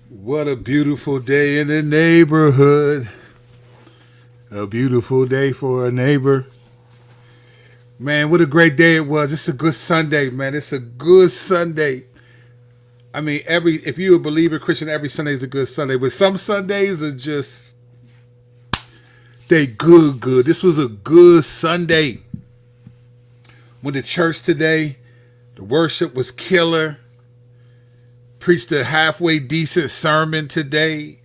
What a beautiful day in the neighborhood. A beautiful day for a neighbor. Man, what a great day it was. It's a good Sunday, man. It's a good Sunday. I mean, if you're a believer Christian, every Sunday is a good Sunday. But some Sundays are just they good. This was a good Sunday. Went to church today. The worship was killer. Preached a halfway decent sermon today.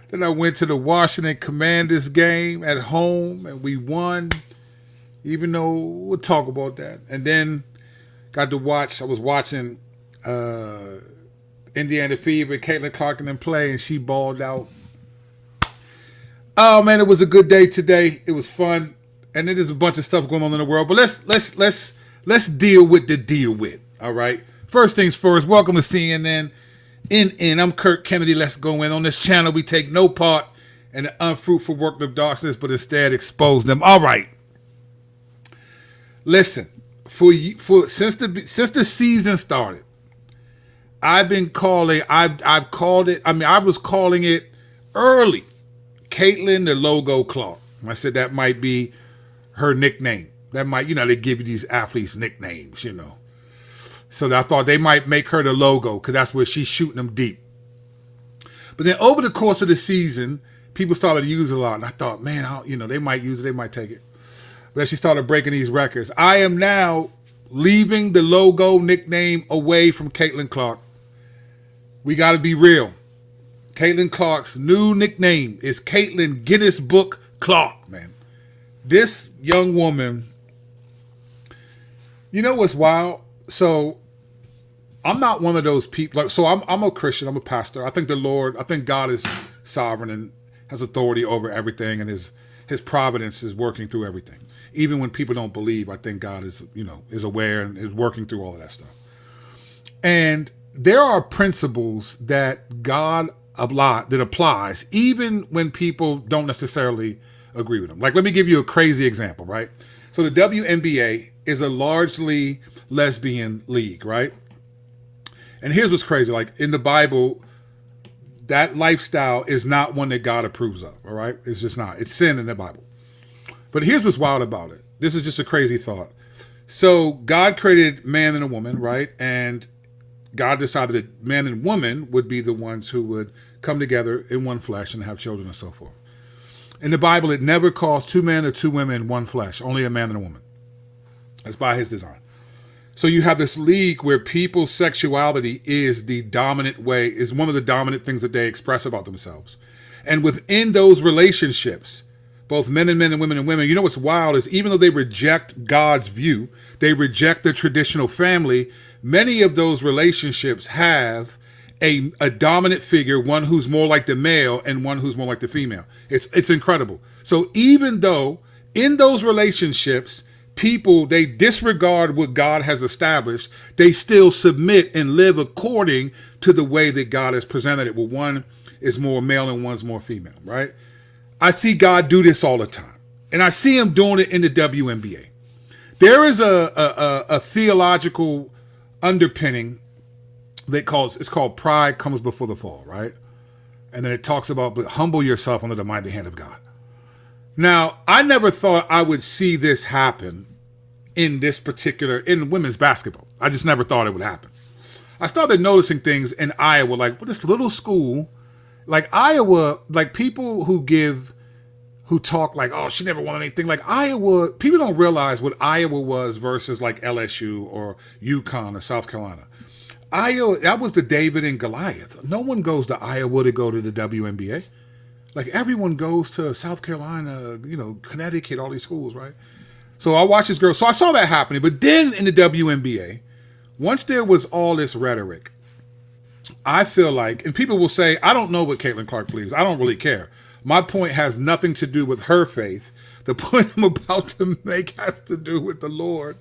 Then I went to the Washington Commanders game at home and we won. Even though we'll talk about that. And then got to watch, I was watching Indiana Fever, Caitlin Clark and them play, and she balled out. Oh man, it was a good day today. It was fun. And then there's a bunch of stuff going on in the world. But let's deal with the deal with. All right. First things first, welcome to CNN. I'm Kirk Kennedy. Let's go in. On this channel, we take no part in the unfruitful work of darkness, but instead expose them. All right. Listen, since the season started, I've been calling. I've called it. I mean, I was calling it early. Caitlin the Logo Clark. I said that might be her nickname. That might, they give you these athletes nicknames, So I thought they might make her the logo because that's where she's shooting them deep. But then over the course of the season, people started to use it a lot. And I thought, man, they might use it. They might take it. But as she started breaking these records, I am now leaving the logo nickname away from Caitlin Clark. We got to be real. Caitlin Clark's new nickname is Caitlin Guinness Book Clark, man. This young woman, you know what's wild? So I'm not one of those people. So I'm a Christian. I'm a pastor. I think God is sovereign and has authority over everything, and his providence is working through everything. Even when people don't believe, I think God is aware and is working through all of that stuff. And there are principles that God applies even when people don't necessarily agree with them. Like, let me give you a crazy example, right? So the WNBA is a largely lesbian league, right? And here's what's crazy. Like, in the Bible, that lifestyle is not one that God approves of, all right? It's just not. It's sin in the Bible. But here's what's wild about it. This is just a crazy thought. So God created man and a woman, right? And God decided that man and woman would be the ones who would come together in one flesh and have children and so forth. In the Bible, it never calls two men or two women in one flesh, only a man and a woman. That's by his design. So you have this league where people's sexuality is the dominant way, is one of the dominant things that they express about themselves. And within those relationships, both men and women and women, what's wild is even though they reject God's view, they reject the traditional family, many of those relationships have a dominant figure, one who's more like the male and one who's more like the female. It's incredible. So even though in those relationships, people, they disregard what God has established, they still submit and live according to the way that God has presented it. Well, one is more male and one's more female, right? I see God do this all the time. And I see him doing it in the WNBA. There is a theological underpinning it's called pride comes before the fall, right? And then it talks about, but humble yourself under the mighty hand of God. Now, I never thought I would see this happen in women's basketball. I just never thought it would happen. I started noticing things in Iowa, like this little school, like Iowa, like people who talk like, oh, she never won anything. Like Iowa, people don't realize what Iowa was versus like LSU or UConn or South Carolina. Iowa, that was the David and Goliath. No one goes to Iowa to go to the WNBA. Like everyone goes to South Carolina, Connecticut, all these schools, right? So I watched this girl. So I saw that happening. But then in the WNBA, once there was all this rhetoric, I feel like, and people will say, I don't know what Caitlin Clark believes. I don't really care. My point has nothing to do with her faith. The point I'm about to make has to do with the Lord.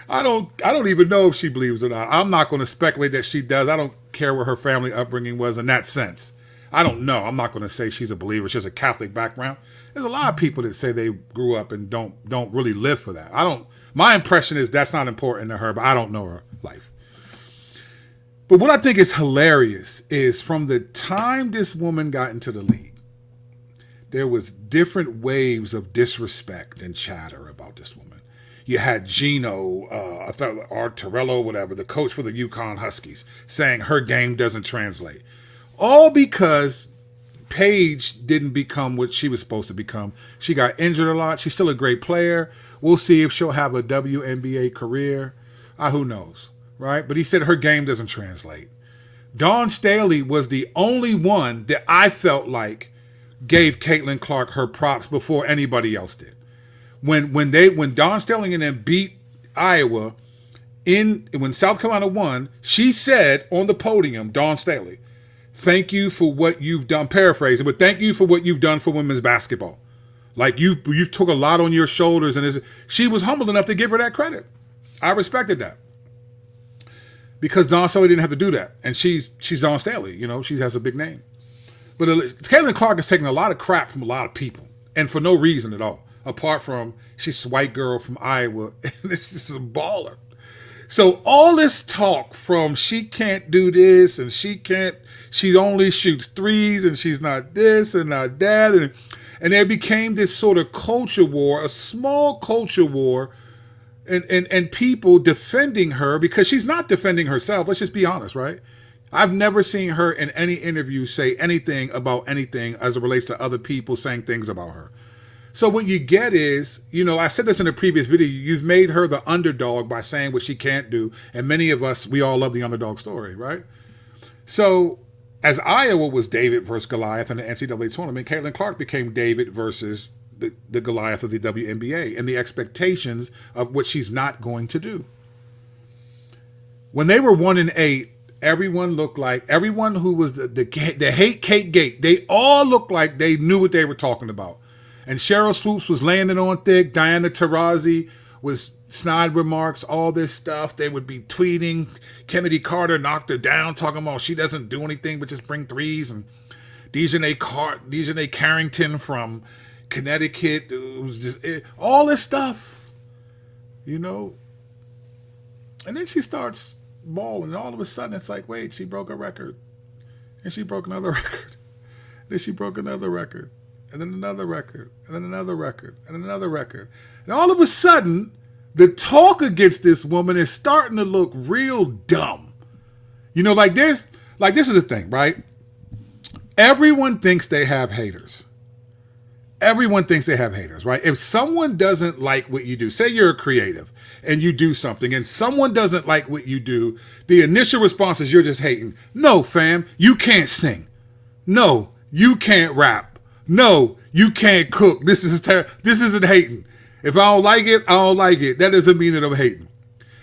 I don't even know if she believes or not. I'm not going to speculate that she does. I don't care what her family upbringing was in that sense. I don't know. I'm not going to say she's a believer. She has a Catholic background. There's a lot of people that say they grew up and don't really live for that. My impression is that's not important to her, but I don't know her life. But what I think is hilarious is from the time this woman got into the league, there was different waves of disrespect and chatter about this woman. You had Gino, I thought Art Torello, whatever, the coach for the UConn Huskies, saying her game doesn't translate. All because Paige didn't become what she was supposed to become. She got injured a lot. She's still a great player. We'll see if she'll have a WNBA career. Who knows, right? But he said her game doesn't translate. Dawn Staley was the only one that I felt like gave Caitlin Clark her props before anybody else did. When Dawn Staley and them beat Iowa, when South Carolina won, she said on the podium, Dawn Staley, thank you for what you've done, paraphrasing, but thank you for what you've done for women's basketball. Like you took a lot on your shoulders, and she was humble enough to give her that credit. I respected that. Because Dawn Staley didn't have to do that. And she's Dawn Staley, she has a big name. But Caitlin Clark has taken a lot of crap from a lot of people, and for no reason at all. Apart from she's a white girl from Iowa, and it's just a baller. So all this talk from she can't do this, and she only shoots threes, and she's not this and not that, and there became this sort of culture war, a small culture war, and people defending her because she's not defending herself. Let's just be honest, right? I've never seen her in any interview say anything about anything as it relates to other people saying things about her. So what you get is, I said this in a previous video, you've made her the underdog by saying what she can't do. And many of us, we all love the underdog story, right? So as Iowa was David versus Goliath in the NCAA tournament, Caitlin Clark became David versus the Goliath of the WNBA and the expectations of what she's not going to do. When they were 1-8, everyone who was the hate cake gate, they all looked like they knew what they were talking about. And Cheryl Swoops was laying it on thick. Diana Taurasi was snide remarks, all this stuff. They would be tweeting. Kennedy Carter knocked her down, talking about she doesn't do anything but just bring threes. And Dejanay Carrington from Connecticut, it was just all this stuff, And then she starts balling, and all of a sudden it's like, wait, she broke a record. And she broke another record. Then she broke another record. And then another record, and then another record, and then another record. And all of a sudden, the talk against this woman is starting to look real dumb. This is the thing, right? Everyone thinks they have haters. Everyone thinks they have haters, right? If someone doesn't like what you do, say you're a creative and you do something and someone doesn't like what you do, the initial response is you're just hating. No, fam, you can't sing. No, you can't rap. No, you can't cook. This isn't hating. If I don't like it, I don't like it. That doesn't mean that I'm hating.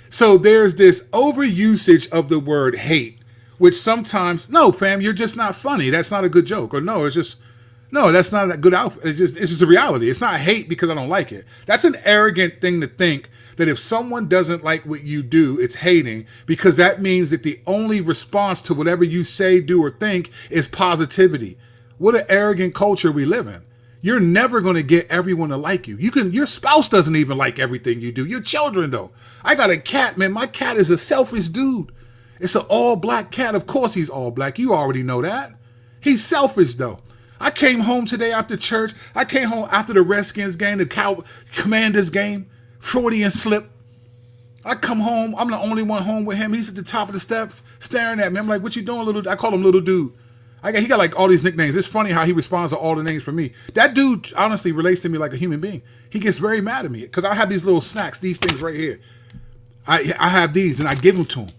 So there's this overusage of the word hate, which sometimes, no, fam, you're just not funny. That's not a good joke. Or no, that's not a good outfit. It's just a reality. It's not hate because I don't like it. That's an arrogant thing to think that if someone doesn't like what you do, it's hating, because that means that the only response to whatever you say, do, or think is positivity. What an arrogant culture we live in. You're never going to get everyone to like you. Your spouse doesn't even like everything you do. Your children, though. I got a cat, man. My cat is a selfish dude. It's an all-black cat. Of course he's all black. You already know that. He's selfish, though. I came home today after church. I came home after the Redskins game, the Commanders game, Freudian slip. I come home. I'm the only one home with him. He's at the top of the steps staring at me. I'm like, what you doing, little dude? I call him little dude. He got like all these nicknames. It's funny how he responds to all the names for me. That dude honestly relates to me like a human being. He gets very mad at me because I have these little snacks, these things right here. I have these and I give them to him.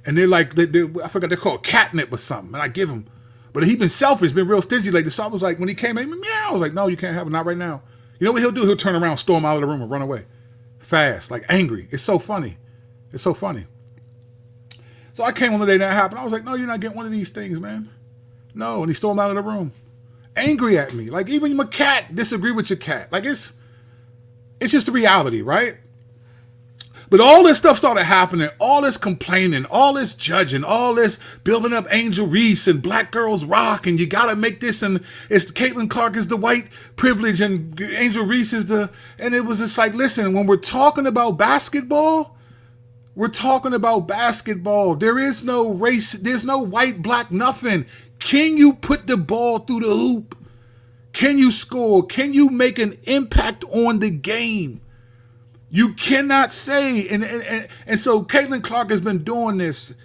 And they're like, I forgot, they're called catnip or something. And I give him. But he's been selfish, been real stingy lately. So I was like, when he came in, meow, I was like, no, you can't have it, not right now. You know what he'll do? He'll turn around, storm out of the room and run away. Fast, like angry. It's so funny. It's so funny. So I came on the day that happened. I was like, no, you're not getting one of these things, man. No, and he stormed out of the room, angry at me. Like even my cat disagree with your cat. Like it's just the reality, right? But all this stuff started happening, all this complaining, all this judging, all this building up Angel Reese and Black Girls Rock, and you gotta make this, and it's Caitlin Clark is the white privilege, and Angel Reese is and it was just like, listen, when we're talking about basketball, We're talking about basketball. There is no race. There's no white, black, nothing. Can you put the ball through the hoop? Can you score? Can you make an impact on the game? You cannot say, and so Caitlin Clark has been doing this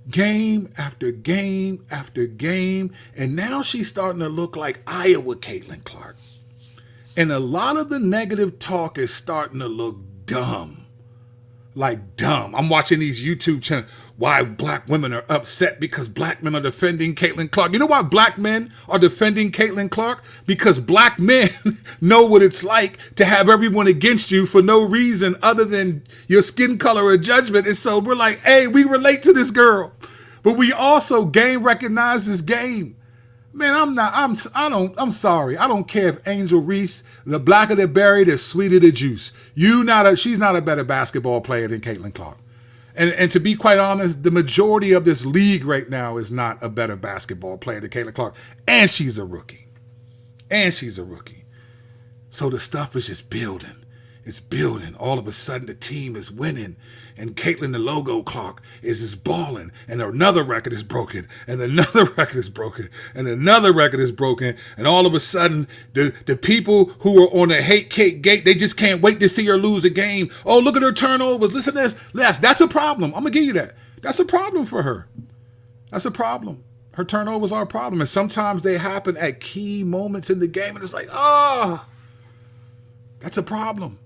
game after game after game, and now she's starting to look like Iowa Caitlin Clark. And a lot of the negative talk is starting to look dumb. Like dumb. I'm watching these YouTube channels. Why black women are upset because black men are defending Caitlin Clark. You know why black men are defending Caitlin Clark? Because black men know what it's like to have everyone against you for no reason other than your skin color or judgment. And so we're like, hey, we relate to this girl. But we also game recognizes game. Man, I'm sorry. I don't care if Angel Reese, the blacker the berry, the sweeter the juice. She's not a better basketball player than Caitlin Clark. And to be quite honest, the majority of this league right now is not a better basketball player than Caitlin Clark. And she's a rookie. So the stuff is just building. It's building. All of a sudden the team is winning. And Caitlin, the logo Clark, is just balling. And another record is broken. And another record is broken. And another record is broken. And all of a sudden, the people who are on the hate cake gate, they just can't wait to see her lose a game. Oh, look at her turnovers. Listen to this. Yes, that's a problem. I'm going to give you that. That's a problem for her. That's a problem. Her turnovers are a problem. And sometimes they happen at key moments in the game. And it's like, that's a problem.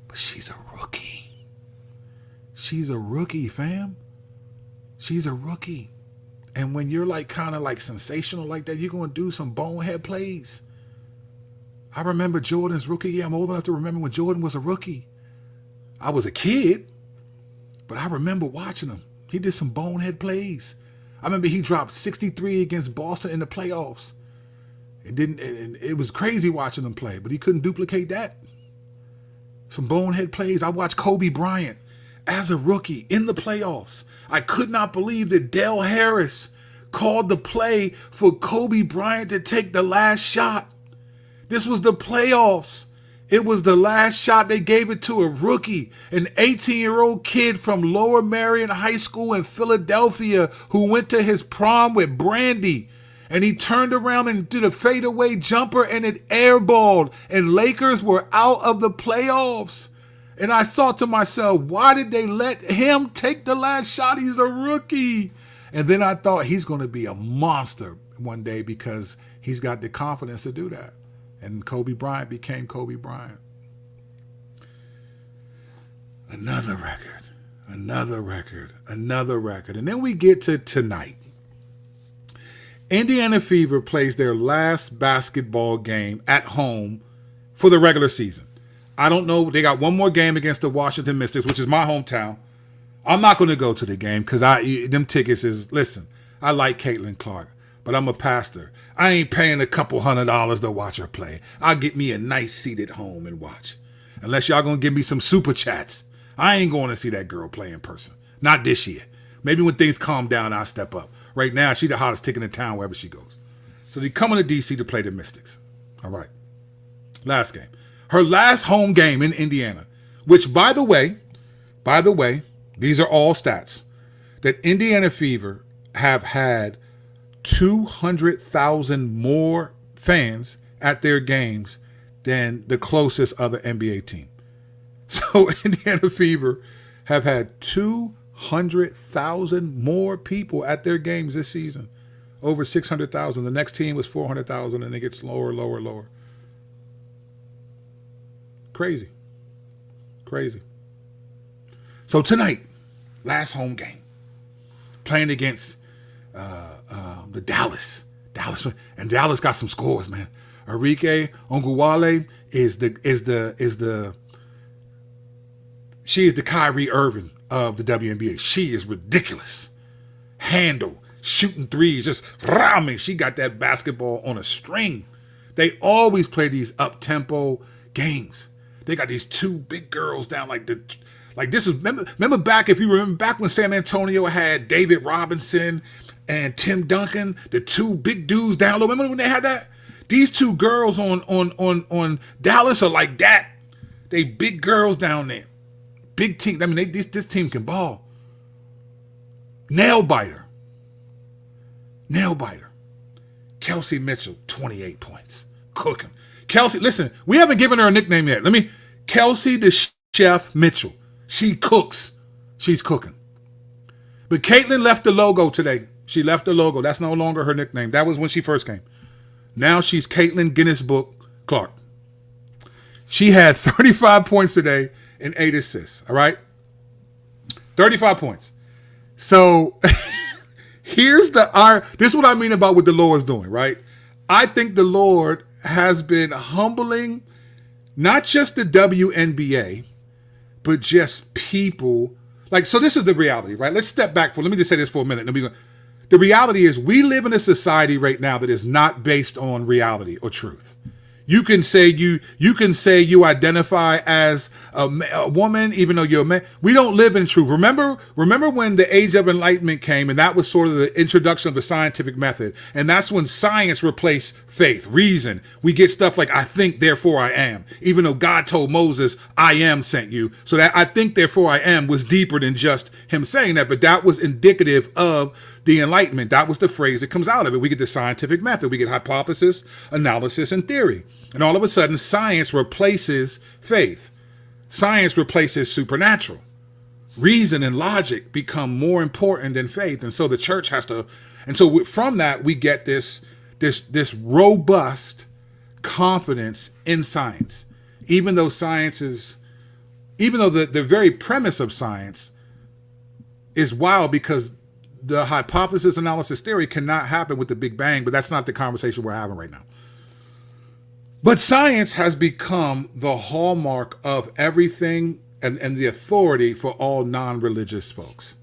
But she's a rookie. She's a rookie, fam. She's a rookie. And when you're like kind of like sensational like that, you're going to do some bonehead plays. I remember Jordan's rookie year. I'm old enough to remember when Jordan was a rookie. I was a kid, but I remember watching him. He did some bonehead plays. I remember he dropped 63 against Boston in the playoffs. It was crazy watching him play, but he couldn't duplicate that. Some bonehead plays. I watched Kobe Bryant as a rookie in the playoffs. I could not believe that Dale Harris called the play for Kobe Bryant to take the last shot. This was the playoffs. It was the last shot. They gave it to a rookie, an 18-year-old kid from Lower Merion High School in Philadelphia who went to his prom with Brandy. And he turned around and did a fadeaway jumper and it airballed. And Lakers were out of the playoffs. And I thought to myself, why did they let him take the last shot? He's a rookie. And then I thought he's going to be a monster one day because he's got the confidence to do that. And Kobe Bryant became Kobe Bryant. Another record. And then we get to tonight. Indiana Fever plays their last basketball game at home for the regular season. I don't know. They got one more game against the Washington Mystics, which is my hometown. I'm not going to go to the game because them tickets is, listen, I like Caitlin Clark, but I'm a pastor. I ain't paying a couple $100 to watch her play. I'll get me a nice seat at home and watch. Unless y'all going to give me some super chats. I ain't going to see that girl play in person. Not this year. Maybe when things calm down, I'll step up. Right now, she's the hottest ticket in town wherever she goes. So they come into D.C. to play the Mystics. All right. Last game. Her last home game in Indiana, which, by the way, these are all stats, that Indiana Fever have had 200,000 more fans at their games than the closest other NBA team. So Indiana Fever have had 200,000 more people at their games this season. Over 600,000. The next team was 400,000, and it gets lower. Crazy. So tonight, last home game, playing against the Dallas, and Dallas got some scores, man. Arike Onguwale she is the Kyrie Irving of the WNBA. She is ridiculous. Handle, shooting threes, just ramming. She got that basketball on a string. They always play these up-tempo games. They got these two big girls down like this is remember back, if you remember back when San Antonio had David Robinson and Tim Duncan, the two big dudes down low. Remember when they had that? These two girls on Dallas are like that. They big girls down there Big team. I mean, this team can ball. Nail biter. Kelsey Mitchell, 28 points. Cooking. Kelsey, listen, we haven't given her a nickname yet. Kelsey the Chef Mitchell. She cooks. She's cooking. But Caitlin left the logo today. She left the logo. That's no longer her nickname. That was when she first came. Now she's Caitlin Guinness Book Clark. She had 35 points today and 8 assists. All right? 35 points. So this is what I mean about what the Lord's doing, right? I think the Lord has been humbling not just the WNBA, but just people. So this is the reality, right? Let's step back let me just say this for a minute. The reality is we live in a society right now that is not based on reality or truth. You can say you identify as a woman, even though you're a man. We don't live in truth. Remember when the Age of Enlightenment came, and that was sort of the introduction of the scientific method, and that's when science replaced faith, reason. We get stuff like "I think, therefore I am," even though God told Moses, "I am sent you." So that "I think, therefore I am" was deeper than just him saying that, but that was indicative of the Enlightenment. That was the phrase that comes out of it. We get the scientific method. We get hypothesis, analysis, and theory. And all of a sudden, science replaces faith. Science replaces supernatural. Reason and logic become more important than faith. And so the church has to, and so from that, we get this robust confidence in science. Even though the very premise of science is wild, because the hypothesis, analysis, theory cannot happen with the Big Bang, but that's not the conversation we're having right now. But science has become the hallmark of everything and the authority for all non-religious folks.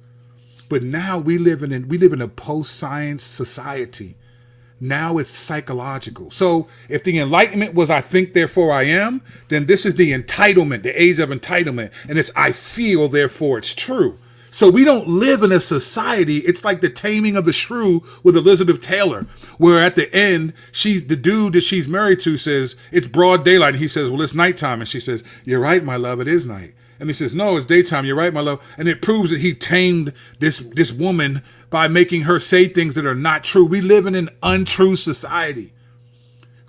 But now we live in a post-science society. Now it's psychological. So if the Enlightenment was "I think, therefore I am," then this is the entitlement, the age of entitlement. And it's "I feel, therefore it's true." So we don't live in a society. It's like The Taming of the Shrew with Elizabeth Taylor, where at the end, the dude that she's married to says, "It's broad daylight." And he says, "Well, it's nighttime." And she says, "You're right, my love, it is night." And he says, "No, it's daytime. You're right, my love." And it proves that he tamed this woman by making her say things that are not true. We live in an untrue society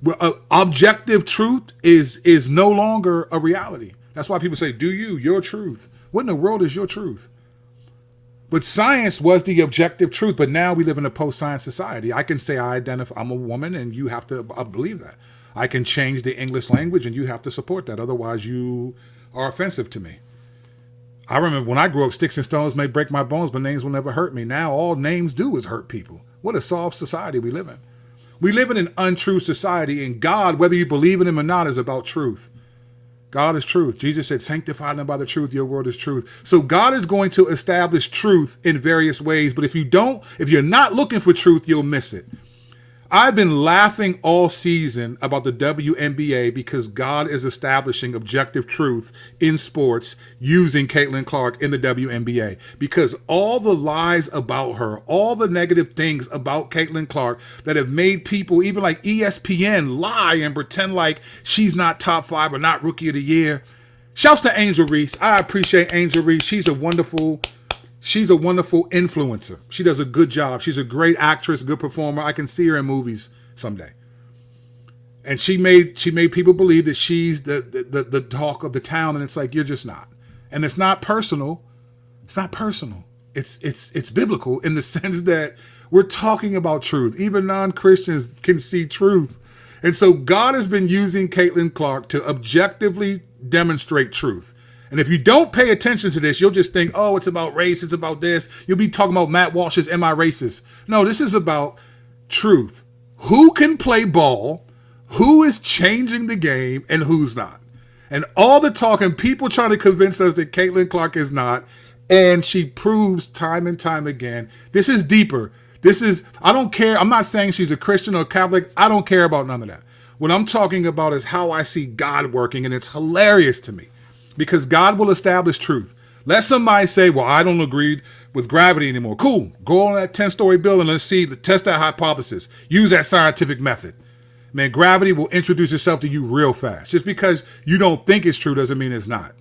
where objective truth is no longer a reality. That's why people say, your truth. What in the world is your truth? But science was the objective truth. But now we live in a post-science society. I can say I'm a woman, and you have to believe that. I can change the English language, and you have to support that. Otherwise, you are offensive to me. I remember when I grew up, sticks and stones may break my bones, but names will never hurt me. Now all names do is hurt people. What a soft society we live in. We live in an untrue society, and God, whether you believe in him or not, is about truth. God is truth. Jesus said, "Sanctify them by the truth. Your word is truth." So God is going to establish truth in various ways. But if you're not looking for truth, you'll miss it. I've been laughing all season about the WNBA because God is establishing objective truth in sports using Caitlin Clark in the WNBA. Because all the lies about her, all the negative things about Caitlin Clark that have made people, even like ESPN, lie and pretend like she's not top 5 or not rookie of the year. Shouts to Angel Reese. I appreciate Angel Reese. She's a wonderful influencer. She does a good job. She's a great actress, good performer. I can see her in movies someday. And she made people believe that she's the talk of the town, and it's like, you're just not. And it's not personal. It's not personal. It's biblical in the sense that we're talking about truth. Even non-Christians can see truth. And so God has been using Caitlin Clark to objectively demonstrate truth. And if you don't pay attention to this, you'll just think, oh, it's about race, it's about this. You'll be talking about Matt Walsh's Am I Racist? No, this is about truth. Who can play ball, who is changing the game, and who's not. And all the talking, people trying to convince us that Caitlin Clark is not, and she proves time and time again, this is deeper. I don't care. I'm not saying she's a Christian or Catholic. I don't care about none of that. What I'm talking about is how I see God working, and it's hilarious to me. Because God will establish truth. Let somebody say, well, I don't agree with gravity anymore. Cool. Go on that 10-story building. Let's test that hypothesis. Use that scientific method. Man, gravity will introduce itself to you real fast. Just because you don't think it's true doesn't mean it's not.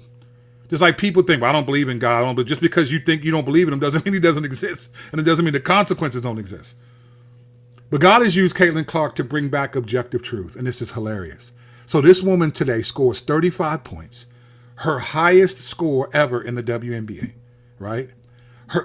Just like people think, well, I don't believe in God. But just because you think you don't believe in him doesn't mean he doesn't exist. And it doesn't mean the consequences don't exist. But God has used Caitlin Clark to bring back objective truth. And this is hilarious. So this woman today scores 35 points, her highest score ever in the WNBA, right?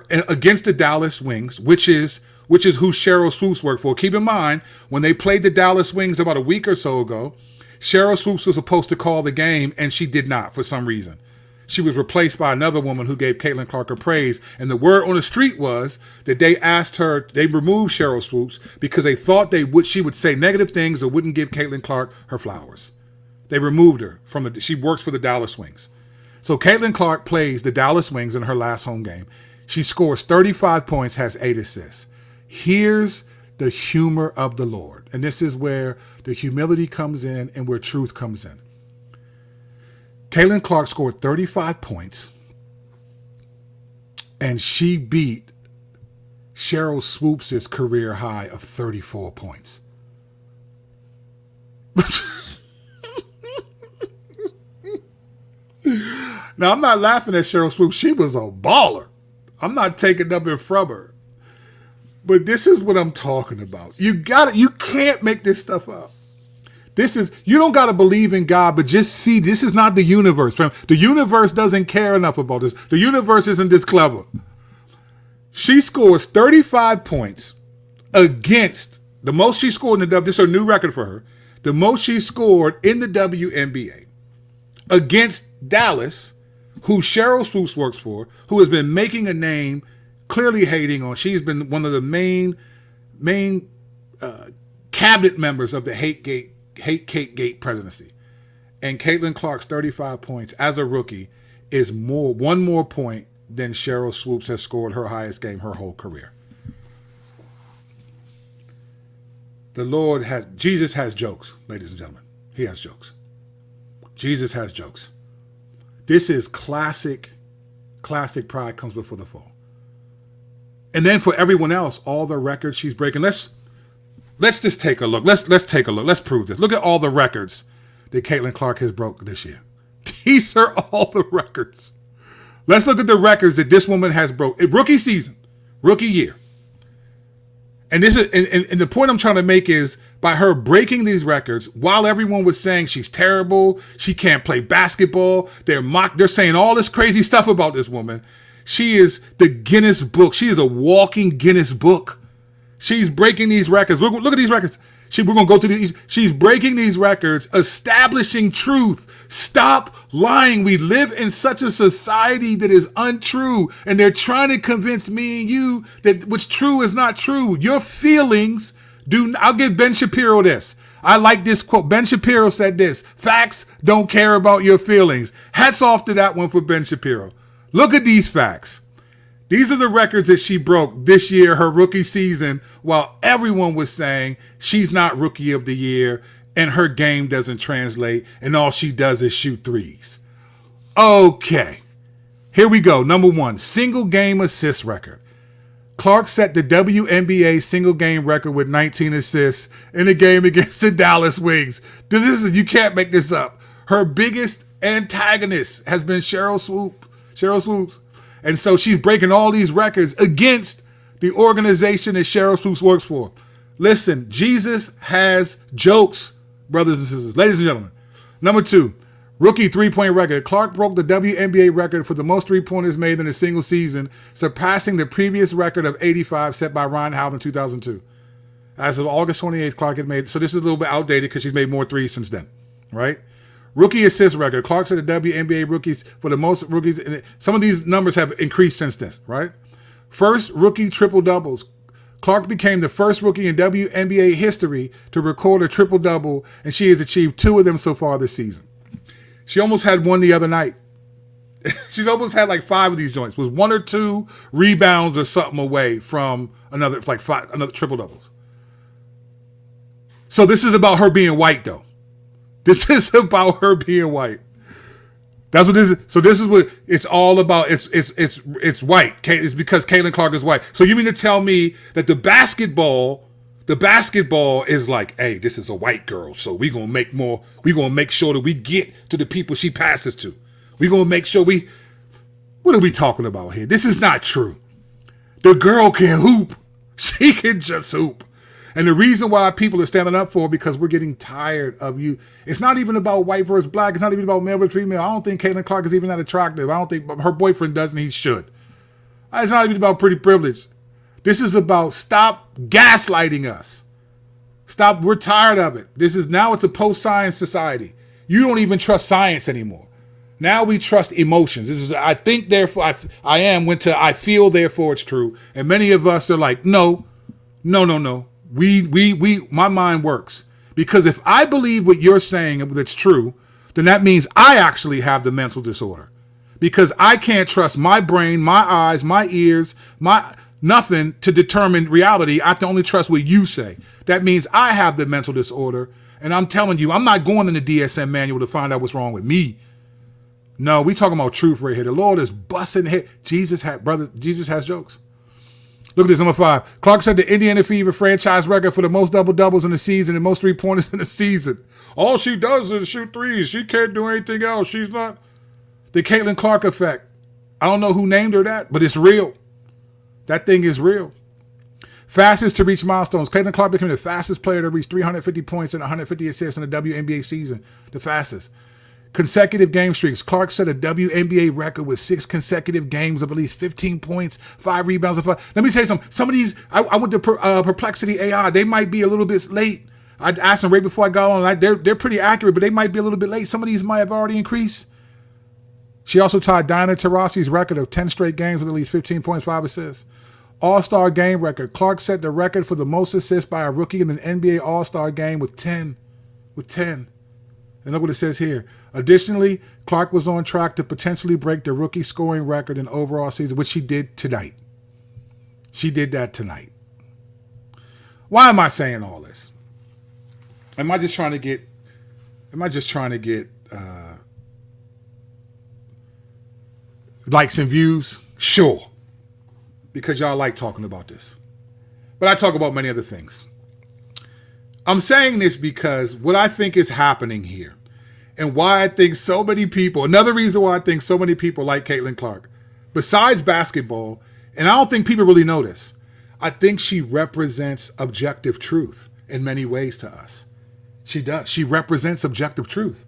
Against the Dallas Wings, which is who Cheryl Swoops worked for. Keep in mind, when they played the Dallas Wings about a week or so ago, Cheryl Swoops was supposed to call the game, and she did not for some reason. She was replaced by another woman who gave Caitlin Clark her praise. And the word on the street was that they removed Cheryl Swoops because they thought she would say negative things or wouldn't give Caitlin Clark her flowers. They removed her she works for the Dallas Wings. So Caitlin Clark plays the Dallas Wings in her last home game. She scores 35 points, has 8 assists. Here's the humor of the Lord. And this is where the humility comes in and where truth comes in. Caitlin Clark scored 35 points, and she beat Cheryl Swoops' career high of 34 points. Now, I'm not laughing at Cheryl Swoops. She was a baller. I'm not taking nothing from her. But this is what I'm talking about. You can't make this stuff up. You don't got to believe in God, but just see, this is not the universe. The universe doesn't care enough about this. The universe isn't this clever. She scores 35 points against the most she scored in the this is a new record for her. The most she scored in the WNBA against Dallas, who Cheryl Swoops works for, who has been making a name, clearly hating on. She's been one of the main cabinet members of the Hate Cake Gate presidency. And Caitlin Clark's 35 points as a rookie is one more point than Cheryl Swoops has scored her highest game her whole career. Jesus has jokes, ladies and gentlemen. He has jokes. Jesus has jokes. This is classic pride comes before the fall. And then for everyone else, all the records she's breaking. Let's just take a look. Let's take a look. Let's prove this. Look at all the records that Caitlin Clark has broke this year. These are all the records. Let's look at the records that this woman has broke. Rookie season, rookie year. And this is and the point I'm trying to make is by her breaking these records, while everyone was saying she's terrible, she can't play basketball, they're saying all this crazy stuff about this woman. She is the Guinness book. She is a walking Guinness book. She's breaking these records. Look at these records. We're going to go through these. She's breaking these records, establishing truth. Stop lying. We live in such a society that is untrue, and they're trying to convince me and you that what's true is not true. Your feelings I'll give Ben Shapiro this. I like this quote. Ben Shapiro said this: facts don't care about your feelings. Hats off to that one for Ben Shapiro. Look at these facts. These are the records that she broke this year, her rookie season, while everyone was saying she's not rookie of the year and her game doesn't translate and all she does is shoot threes. Okay, here we go. Number 1, single game assist record. Clark set the WNBA single game record with 19 assists in a game against the Dallas Wings. You can't make this up. Her biggest antagonist has been Cheryl Swoops. And so she's breaking all these records against the organization that Cheryl Swoops works for. Listen, Jesus has jokes, brothers and sisters. Ladies and gentlemen. Number 2, rookie three-point record. Clark broke the WNBA record for the most three-pointers made in a single season, surpassing the previous record of 85 set by Ryan Howell in 2002. As of August 28th, Clark had made, so this is a little bit outdated because she's made more threes since then, right? Rookie assist record. Clark set the WNBA rookies for the most rookies. And some of these numbers have increased since then, right? First rookie triple doubles. Clark became the first rookie in WNBA history to record a triple double, and she has achieved 2 of them so far this season. She almost had one the other night. She's almost had like 5 of these joints. Was 1 or 2 rebounds or something away from another triple doubles. So this is about her being white, though. This is about her being white. That's what this is. So this is what it's all about. It's white. It's because Caitlin Clark is white. So you mean to tell me that the basketball is like, hey, this is a white girl, so we're gonna make sure that we get to the people she passes to. We're going to make sure what are we talking about here? This is not true. The girl can hoop. She can just hoop. And the reason why people are standing up for her, because we're getting tired of you. It's not even about white versus black. It's not even about male versus female. I don't think Caitlin Clark is even that attractive. I don't think her boyfriend does, and he should. It's not even about pretty privilege. This is about stop gaslighting us. Stop. We're tired of it. Now it's a post-science society. You don't even trust science anymore. Now we trust emotions. This is I think, therefore I am, went to I feel, therefore it's true. And many of us are like, no. My mind works. Because if I believe what you're saying that's true, then that means I actually have the mental disorder. Because I can't trust my brain, my eyes, my ears, nothing to determine reality. I can only trust what you say. That means I have the mental disorder. And I'm telling you, I'm not going in the DSM manual to find out what's wrong with me. No, we talking about truth right here. The Lord is busting hit. Jesus has jokes. Look at this, number 5. Clark set the Indiana Fever franchise record for the most double-doubles in the season and most three-pointers in the season. All she does is shoot threes. She can't do anything else. She's not. The Caitlin Clark effect. I don't know who named her that, but it's real. That thing is real. Fastest to reach milestones. Caitlin Clark became the fastest player to reach 350 points and 150 assists in the WNBA season. The fastest. Consecutive game streaks. Clark set a WNBA record with 6 consecutive games of at least 15 points, 5 rebounds. Let me tell you something. Some of these, I went to Perplexity AI. They might be a little bit late. I asked them right before I got on. They're pretty accurate, but they might be a little bit late. Some of these might have already increased. She also tied Diana Taurasi's record of 10 straight games with at least 15 points, 5 assists. All-Star game record. Clark set the record for the most assists by a rookie in an NBA All-Star game with 10. And look what it says here. Additionally, Clark was on track to potentially break the rookie scoring record in overall season, which she did tonight. She did that tonight. Why am I saying all this? Am I just trying to get likes and views? Sure. Because y'all like talking about this. But I talk about many other things. I'm saying this because what I think is happening here and why I think so many people, another reason why I think so many people like Caitlin Clark, besides basketball, and I don't think people really know this, I think she represents objective truth in many ways to us. She does. She represents objective truth.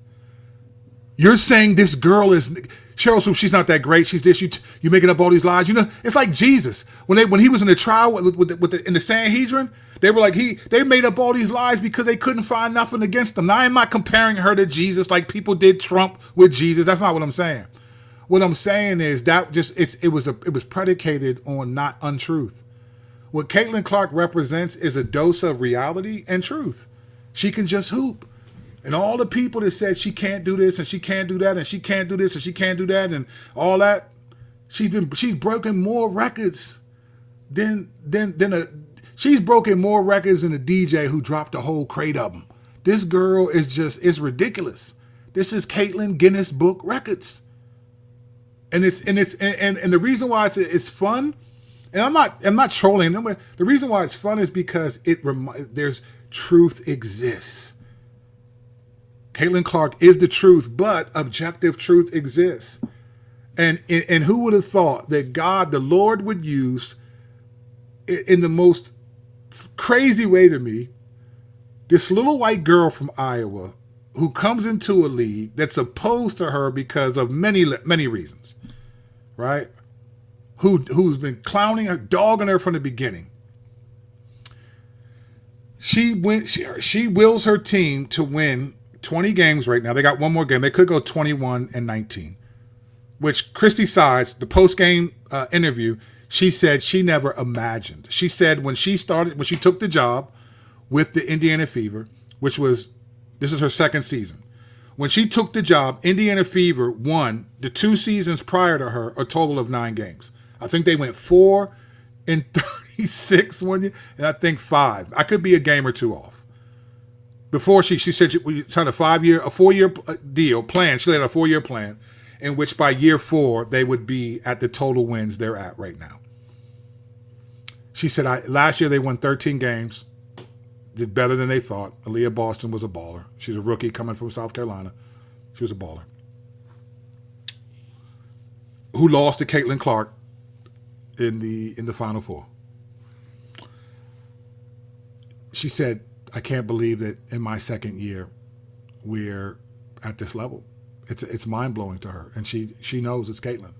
You're saying this girl is Cheryl Swoop, she's not that great. She's this. You making up all these lies. You know, it's like Jesus when he was in the trial in the Sanhedrin. They were like they made up all these lies because they couldn't find nothing against them. Now I'm not comparing her to Jesus like people did Trump with Jesus. That's not what I'm saying. What I'm saying is that it was predicated on not untruth. What Caitlin Clark represents is a dose of reality and truth. She can just hoop. And all the people that said she can't do this and she can't do that and she can't do this and she can't do that and all that, she's broken more records she's broken more records than a DJ who dropped a whole crate of them. This girl is ridiculous. This is Caitlin Guinness Book records. And the reason why it's fun, and I'm not trolling them. The reason why it's fun is because there's truth exists. Caitlin Clark is the truth, but objective truth exists. And who would have thought that God, the Lord, would use, in the most crazy way to me, this little white girl from Iowa who comes into a league that's opposed to her because of many reasons, right? Who's been clowning her, dogging her from the beginning. She wills her team to win 20 games right now. They got one more game. They could go 21-19, which Christy Sides, the post-game interview, she said she never imagined. She said when she took the job with the Indiana Fever, this is her second season. When she took the job, Indiana Fever won the 2 seasons prior to her a total of 9 games. I think they went 4-36 one year, and I think 5. I could be a game or 2 off. Before she said we signed a 4-year deal plan. She laid out a 4-year plan in which by year 4 they would be at the total wins they're at right now. She said last year they won 13 games, did better than they thought. Aaliyah Boston was a baller. She's a rookie coming from South Carolina. She was a baller. who lost to Caitlin Clark in the Final Four. She said, "I can't believe that in my second year we're at this level. It's mind blowing to her, and she knows it's Caitlin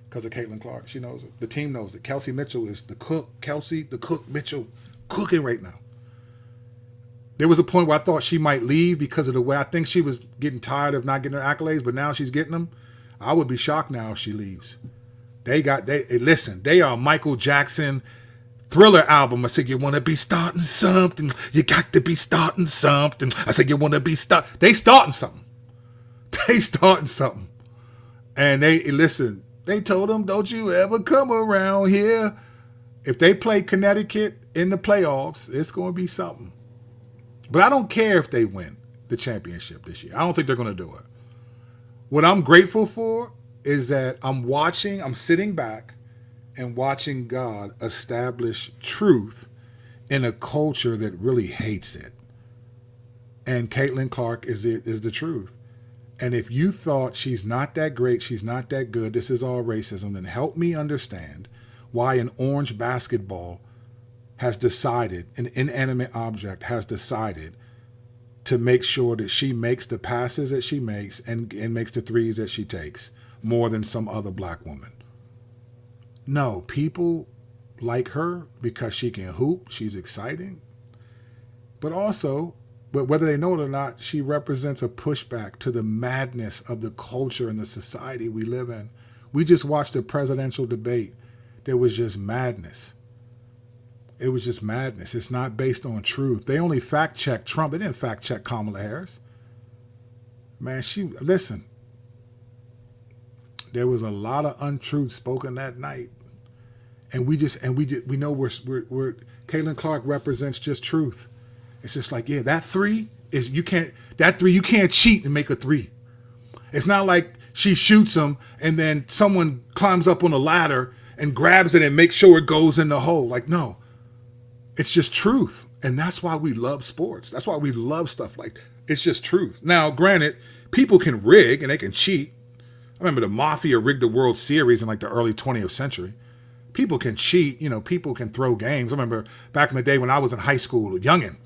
because of Caitlin Clark. She knows it. The team knows it. Kelsey Mitchell is the cook. Kelsey the cook Mitchell cooking right now. There was a point where I thought she might leave because of the way I think she was getting tired of not getting her accolades, but now she's getting them. I would be shocked now if she leaves. Listen, they are Michael Jackson Thriller album. I said, you want to be starting something. You got to be starting something. I said, you want to be They starting something. They starting something. And they told them, don't you ever come around here. If they play Connecticut in the playoffs, it's going to be something. But I don't care if they win the championship this year. I don't think they're going to do it. What I'm grateful for is that I'm sitting back and watching God establish truth in a culture that really hates it. And Caitlin Clark is the truth. And if you thought she's not that great, she's not that good, this is all racism, then help me understand why an orange basketball has decided, an inanimate object has decided to make sure that she makes the passes that she makes and makes the threes that she takes more than some other black woman. No, people like her because she can hoop, she's exciting. But whether they know it or not, she represents a pushback to the madness of the culture and the society we live in. We just watched a presidential debate. There was just madness. It was just madness. It's not based on truth. They only fact-checked Trump. They didn't fact-check Kamala Harris. Man, listen. There was a lot of untruth spoken that night. And we know we're Caitlin Clark represents just truth. It's just like, yeah, that three you can't cheat and make a three. It's not like she shoots them and then someone climbs up on a ladder and grabs it and makes sure it goes in the hole. Like, no. It's just truth. And that's why we love sports. That's why we love stuff like it's just truth. Now, granted, people can rig and they can cheat. I remember the Mafia rigged the World Series in like the early 20th century. People can cheat. People can throw games. I remember back in the day when I was in high school, youngin',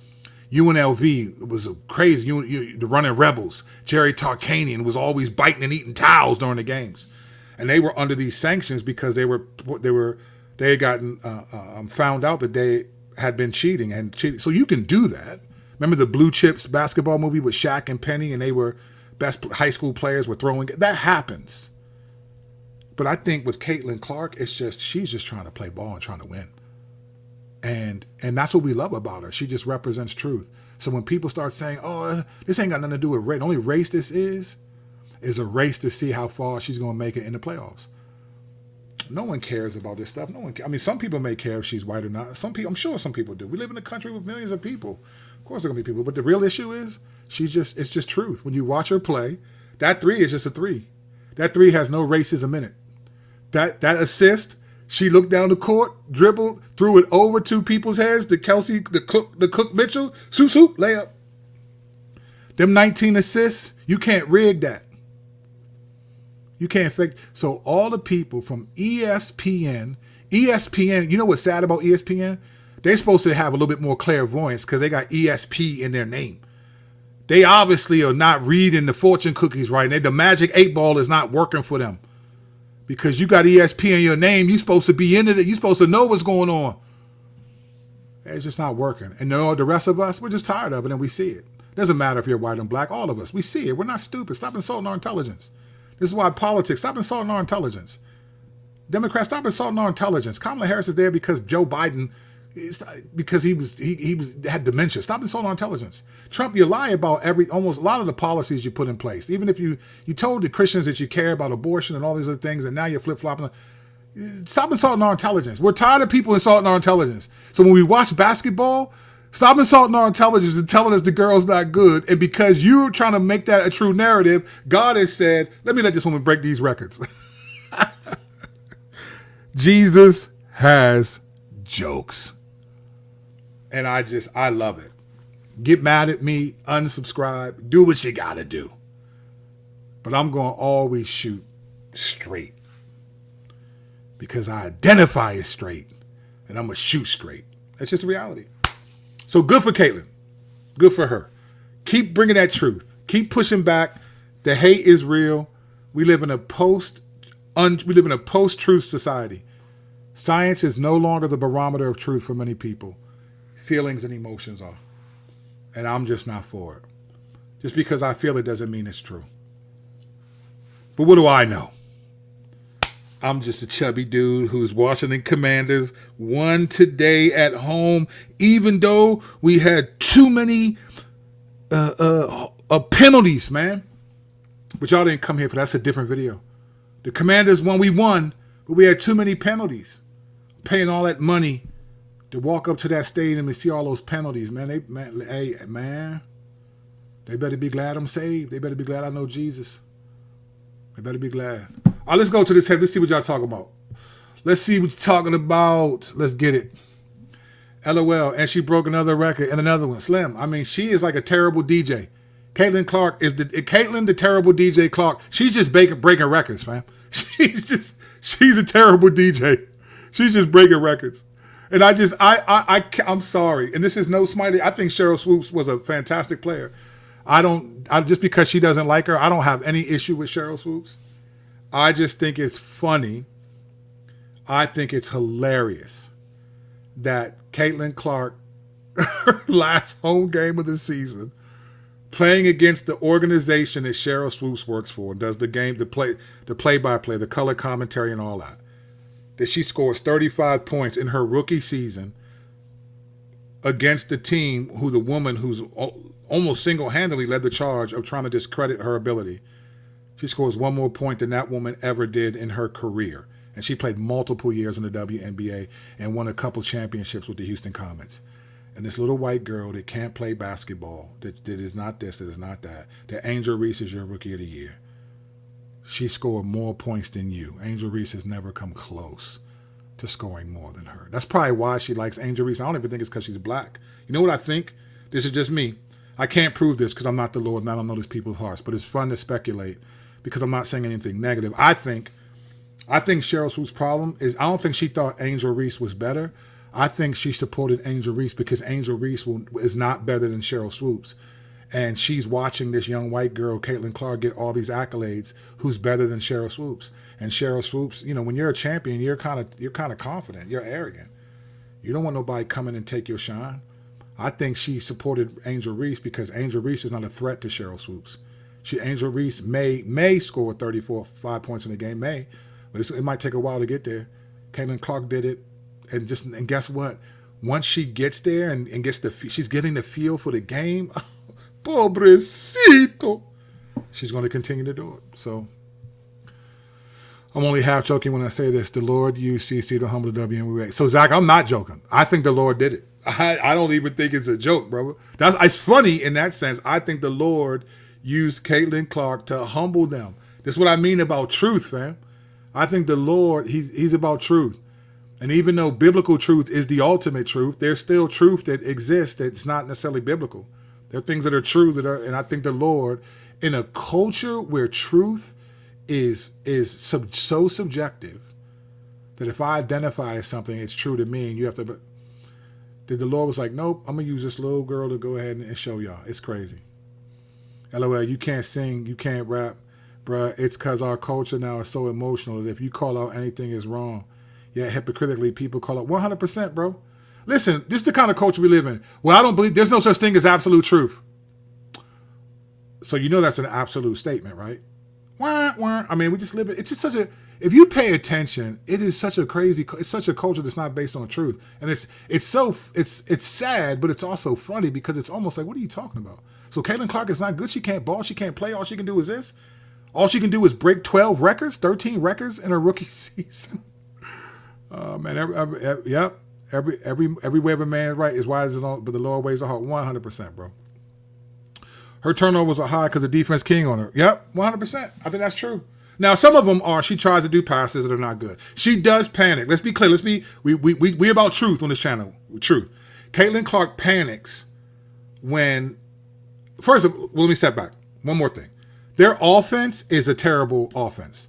UNLV was crazy. The Running Rebels, Jerry Tarkanian was always biting and eating towels during the games. And they were under these sanctions because they had gotten found out that they had been cheating and cheating. So you can do that. Remember the Blue Chips basketball movie with Shaq and Penny, and they were best high school players were throwing. That happens. But I think with Caitlin Clark, she's just trying to play ball and trying to win. And that's what we love about her. She just represents truth. So when people start saying, oh, this ain't got nothing to do with race. The only race this is a race to see how far she's going to make it in the playoffs. No one cares about this stuff. Some people may care if she's white or not. I'm sure some people do. We live in a country with millions of people. Of course there are going to be people. But the real issue is it's just truth. When you watch her play, that three is just a three. That three has no racism in it. That assist, she looked down the court, dribbled, threw it over two people's heads, to Kelsey, the cook Mitchell, swoop, layup. Them 19 assists, you can't rig that. You can't fake. So all the people from ESPN, you know what's sad about ESPN? They're supposed to have a little bit more clairvoyance because they got ESP in their name. They obviously are not reading the fortune cookies right. The magic 8-ball is not working for them. Because you got ESP in your name, you're supposed to be into it. You're supposed to know what's going on. It's just not working. And the rest of us, we're just tired of it and we see it. Doesn't matter if you're white and black, all of us. We see it. We're not stupid. Stop insulting our intelligence. This is why politics, stop insulting our intelligence. Democrats, stop insulting our intelligence. Kamala Harris is there because Joe Biden, because he had dementia. Stop insulting our intelligence. Trump, you lie about almost a lot of the policies you put in place. Even if you told the Christians that you care about abortion and all these other things, and now you're flip-flopping. Stop insulting our intelligence. We're tired of people insulting our intelligence. So when we watch basketball, stop insulting our intelligence and telling us the girl's not good. And because you're trying to make that a true narrative, God has said, let me let this woman break these records. Jesus has jokes. And I love it. Get mad at me, unsubscribe, do what you gotta do. But I'm going to always shoot straight. because I identify as straight and I'm going to shoot straight. That's just the reality. So good for Caitlyn. Good for her. Keep bringing that truth. Keep pushing back. The hate is real. We live in a post-truth society. Science is no longer the barometer of truth for many people. Feelings and emotions are. And I'm just not for it. Just because I feel it doesn't mean it's true. But what do I know? I'm just a chubby dude whose Washington Commanders won today at home, even though we had too many penalties, man. But y'all didn't come here for that. That's a different video. The Commanders won. We won, but we had too many penalties. Paying all that money to walk up to that stadium and see all those penalties, man. They better be glad I'm saved. They better be glad I know Jesus. They better be glad. All right, let's go to this tape. Let's see what y'all talking about. Let's see what you're talking about. Let's get it. LOL. And she broke another record and another one. Slim. I mean, she is like a terrible DJ. Caitlin Clark is the terrible DJ Clark. She's just breaking records, man. She's a terrible DJ. She's just breaking records. And I'm sorry. And this is no smiting. I think Sheryl Swoopes was a fantastic player. Just because she doesn't like her, I don't have any issue with Sheryl Swoopes. I just think it's funny. I think it's hilarious that Caitlin Clark, her last home game of the season, playing against the organization that Sheryl Swoopes works for, and does the game, the play-by-play, the color commentary and all that she scores 35 points in her rookie season against the team the woman who's almost single-handedly led the charge of trying to discredit her ability. She scores one more point than that woman ever did in her career. And she played multiple years in the WNBA and won a couple championships with the Houston Comets. And this little white girl that can't play basketball, that is not this, that is not that Angel Reese is your Rookie of the Year. She scored more points than you. Angel Reese has never come close to scoring more than her. That's probably why she likes Angel Reese. I don't even think it's because she's black. You know what I think? This is just me. I can't prove this because I'm not the Lord and I don't know these people's hearts. But it's fun to speculate because I'm not saying anything negative. I think Sheryl Swoopes' problem is I don't think she thought Angel Reese was better. I think she supported Angel Reese because Angel Reese is not better than Sheryl Swoopes. And she's watching this young white girl, Caitlin Clark, get all these accolades who's better than Sheryl Swoopes. And Sheryl Swoopes, when you're a champion, you're kind of confident. You're arrogant. You don't want nobody coming and take your shine. I think she supported Angel Reese because Angel Reese is not a threat to Sheryl Swoopes. Angel Reese may score 5 points in a game, but it might take a while to get there. Caitlin Clark did it. And guess what? Once she gets there and she's getting the feel for the game, pobrecito, she's going to continue to do it. So I'm only half joking when I say this. The Lord used CC to humble the WNBA. So Zach, I'm not joking. I think the Lord did it. I don't even think it's a joke, brother. It's funny in that sense. I think the Lord used Caitlin Clark to humble them. This is what I mean about truth, fam. I think the Lord, he's about truth. And even though biblical truth is the ultimate truth, there's still truth that exists that's not necessarily biblical. There are things that are true and I think the Lord, in a culture where truth is so subjective that if I identify as something, it's true to me, and you have to. The Lord was like, nope, I'm gonna use this little girl to go ahead and show y'all. It's crazy. LOL, you can't sing, you can't rap, bruh. It's because our culture now is so emotional that if you call out anything is wrong, yet hypocritically people call it 100%, bro. Listen, this is the kind of culture we live in. Well, I don't believe there's no such thing as absolute truth. So that's an absolute statement, right? Wah, wah. I mean, we just live it. It's just if you pay attention, it's such a culture that's not based on truth. And it's sad, but it's also funny because it's almost like, what are you talking about? So Caitlin Clark is not good. She can't ball. She can't play. All she can do is this. All she can do is break 13 records in her rookie season. Man, every way of a man right is wise, but the Lord weighs the heart. 100%, bro. Her turnovers are high because the defense king on her. Yep, 100%. I think that's true. Now, some of them are she tries to do passes that are not good. She does panic. Let's be clear. We about truth on this channel. Truth. Caitlin Clark panics when. First of all, let me step back. One more thing. Their offense is a terrible offense.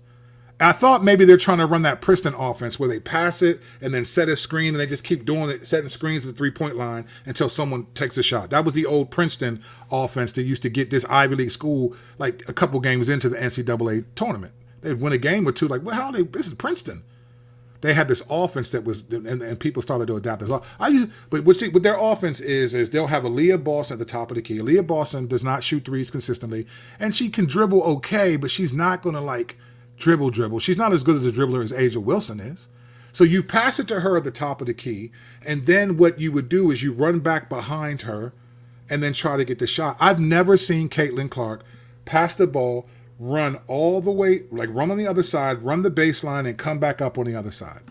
I thought maybe they're trying to run that Princeton offense where they pass it and then set a screen and they just keep doing it, setting screens at the 3-point line until someone takes a shot. That was the old Princeton offense that used to get this Ivy League school like a couple games into the NCAA tournament. They'd win a game or two like, well, how are they? This is Princeton. They had this offense that was, and people started to adapt as well. But what their offense is they'll have Aaliyah Boston at the top of the key. Aaliyah Boston does not shoot threes consistently, and she can dribble okay, but she's not going to like dribble. She's not as good as a dribbler as Asia Wilson is. So you pass it to her at the top of the key, and then what you would do is you run back behind her and then try to get the shot. I've never seen Caitlin Clark pass the ball, run all the way, like run on the other side, run the baseline, and come back up on the other side.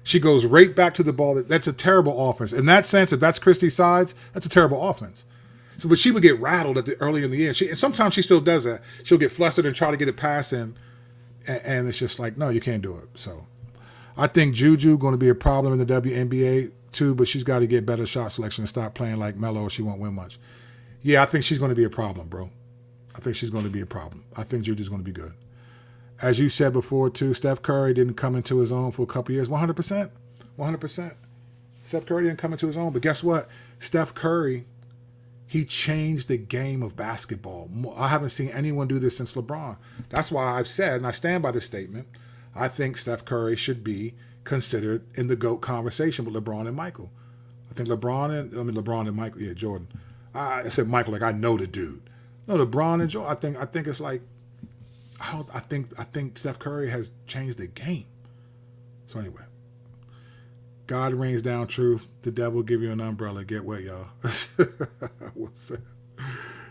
She goes right back to the ball. That's a terrible offense. In that sense, if that's Christy's sides, that's a terrible offense. So, but she would get rattled early in the year. And sometimes she still does that. She'll get flustered and try to get a pass in, and it's just like, no, you can't do it. So I think Juju going to be a problem in the WNBA too, but she's got to get better shot selection and stop playing like Melo or she won't win much. Yeah, I think she's going to be a problem, bro. I think she's going to be a problem. I think Juju's going to be good. As you said before too, Steph Curry didn't come into his own for a couple years. 100%. 100%. Steph Curry didn't come into his own, but guess what? Steph Curry, he changed the game of basketball. I haven't seen anyone do this since LeBron. That's why I've said, and I stand by this statement, I think Steph Curry should be considered in the GOAT conversation with LeBron and Michael. I think LeBron and Michael, yeah, Jordan. I said Michael like I know the dude. No, LeBron and Jordan. I think it's like, I think Steph Curry has changed the game. So anyway, God rains down truth. The devil give you an umbrella. Get wet, y'all.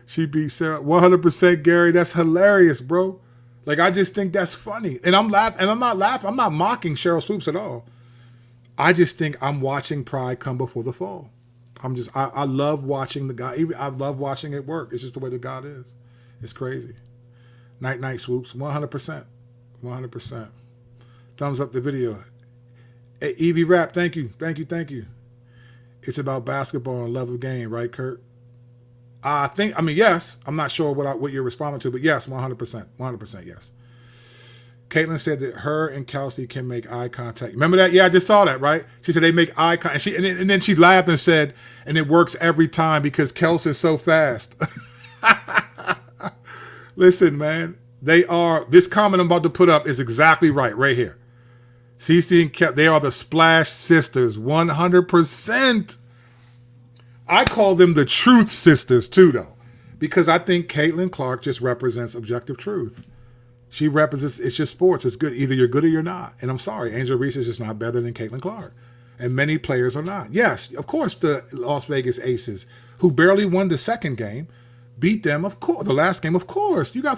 She beat Sarah 100%. Gary, that's hilarious, bro. Like I just think that's funny, and I'm laughing. And I'm not laughing. I'm not mocking Cheryl Swoops at all. I just think I'm watching pride come before the fall. I love watching the guy. I love watching it work. It's just the way the God is. It's crazy. Night Swoops, 100%. 100%. Thumbs up the video. Hey, Evie Rap, thank you. It's about basketball and love of game, right, Kurt? Yes. I'm not sure what you're responding to, but yes, 100%. 100% yes. Caitlin said that her and Kelsey can make eye contact. Remember that? Yeah, I just saw that, right? She said they make eye contact. And then she laughed and said, and it works every time because Kelsey's so fast. Listen, man, this comment I'm about to put up is exactly right here. Cece and Kel, they are the Splash Sisters, 100%. I call them the Truth Sisters too, though, because I think Caitlin Clark just represents objective truth. She represents, it's just sports. It's good. Either you're good or you're not. And I'm sorry, Angel Reese is just not better than Caitlin Clark. And many players are not. Yes, of course, the Las Vegas Aces, who barely won the second game, beat them, of course. The last game, of course. You're